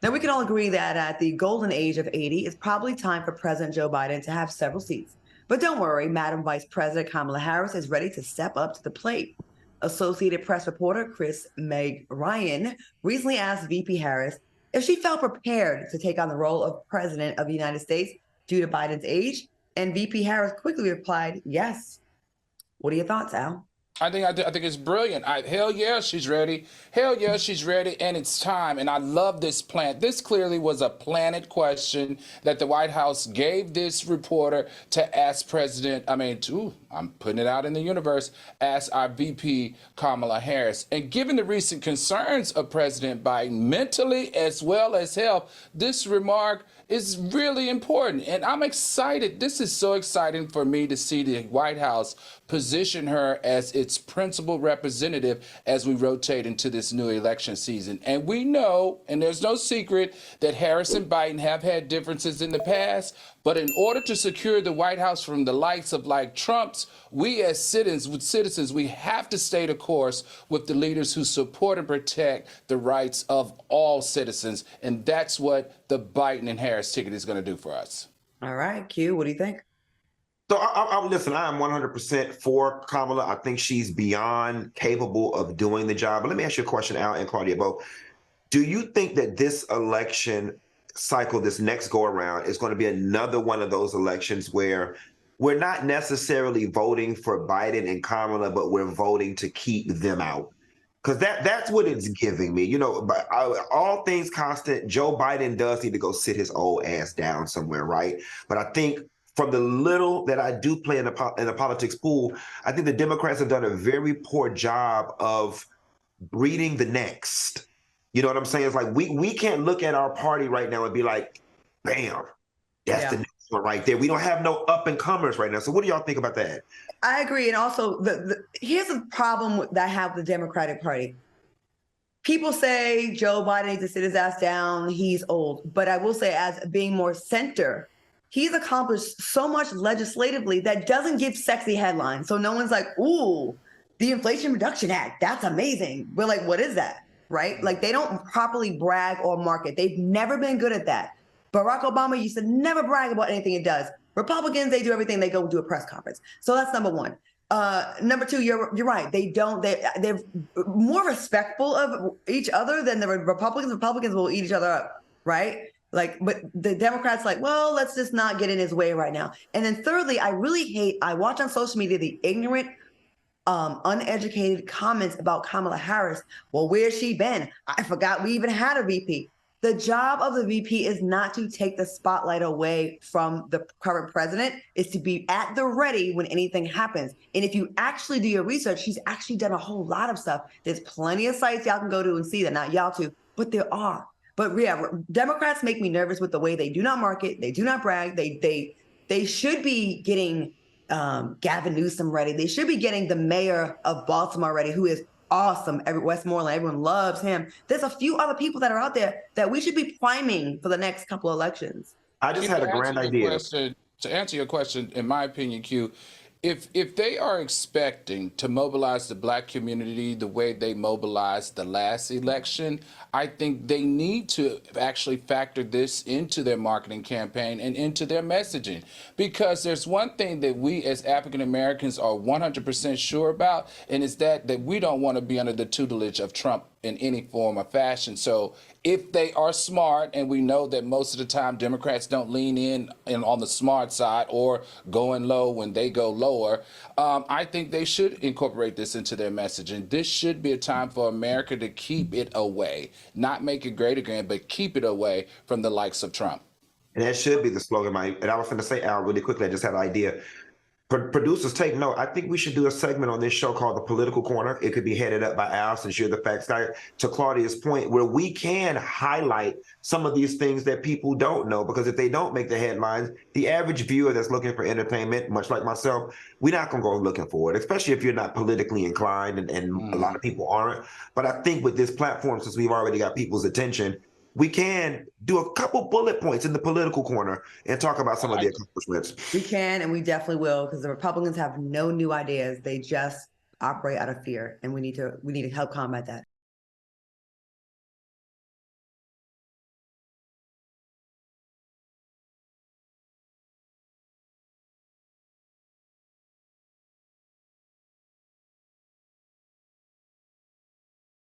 Now, we can all agree that at the golden age of 80, it's probably time for President Joe Biden to have several seats. But don't worry, Madam Vice President Kamala Harris is ready to step up to the plate. Associated Press reporter Chris Meg Ryan recently asked VP Harris if she felt prepared to take on the role of President of the United States due to Biden's age, and VP Harris quickly replied, yes. What are your thoughts, Al? I think it's brilliant. Hell yeah, she's ready. Hell yeah, she's ready, and it's time. And I love this plan. This clearly was a planted question that the White House gave this reporter to ask I'm putting it out in the universe, ask our VP Kamala Harris. And given the recent concerns of President Biden mentally as well as health, this remark is really important. And I'm excited. This is so exciting for me to see the White House position her as its principal representative as we rotate into this new election season. And we know, and there's no secret, that Harris and Biden have had differences in the past. But in order to secure the White House from the likes of like Trump's, we as citizens, we have to stay the course with the leaders who support and protect the rights of all citizens. And that's what the Biden and Harris ticket is going to do for us. All right, Q, what do you think? So listen, I am 100% for Kamala. I think she's beyond capable of doing the job. But let me ask you a question, Al and Claudia both. Do you think that this election cycle, this next go around, is going to be another one of those elections where we're not necessarily voting for Biden and Kamala, but we're voting to keep them out? Because that's what it's giving me. You know, but all things constant, Joe Biden does need to go sit his old ass down somewhere, right? But I think from the little that I do play in the politics pool, I think the Democrats have done a very poor job of breeding the next. You know what I'm saying? It's like we can't look at our party right now and be like, bam, that's the next one right there. We don't have no up and comers right now. So what do y'all think about that? I agree. And also, here's a problem that I have with the Democratic Party. People say Joe Biden needs to sit his ass down. He's old. But I will say, as being more center, he's accomplished so much legislatively that doesn't give sexy headlines. So no one's like, ooh, the Inflation Reduction Act, that's amazing. We're like, what is that? Right? Like, they don't properly brag or market. They've never been good at that. Barack Obama used to never brag about anything he does. Republicans, they do everything. They go do a press conference. So that's number one. Number two, you're right. They're more respectful of each other than the Republicans. Republicans will eat each other up, right? Like, but the Democrats like, well, let's just not get in his way right now. And then thirdly, I watch on social media the ignorant, uneducated comments about Kamala Harris. Well, where's she been? I forgot we even had a VP. The job of the VP is not to take the spotlight away from the current president. It's to be at the ready when anything happens. And if you actually do your research, she's actually done a whole lot of stuff. There's plenty of sites y'all can go to and see that. Not y'all too, but there are. But yeah, Democrats make me nervous with the way they do not market. They do not brag. They should be getting Gavin Newsom ready. They should be getting the mayor of Baltimore ready, who is awesome. Westmoreland, everyone loves him. There's a few other people that are out there that we should be priming for the next couple of elections. I just had a grand idea. To answer your question, in my opinion, Q, if they are expecting to mobilize the Black community the way they mobilized the last election, I think they need to actually factor this into their marketing campaign and into their messaging. Because there's one thing that we as African Americans are 100% sure about, and it's that we don't want to be under the tutelage of Trump in any form or fashion. So if they are smart, and we know that most of the time Democrats don't lean in on the smart side or going low when they go lower, I think they should incorporate this into their messaging. This should be a time for America to keep it away, not make it great again, but keep it away from the likes of Trump. And that should be the slogan, Mike. And I was going to say, Al, really quickly, I just had an idea. Producers, take note. I think we should do a segment on this show called The Political Corner. It could be headed up by Al, since you're the facts guy, to Claudia's point, where we can highlight some of these things that people don't know. Because if they don't make the headlines, the average viewer that's looking for entertainment, much like myself, we're not going to go looking for it, especially if you're not politically inclined, and a lot of people aren't. But I think with this platform, since we've already got people's attention, we can do a couple bullet points in the political corner and talk about some of the accomplishments. We can, and we definitely will, because the Republicans have no new ideas. They just operate out of fear, and we need to help combat that.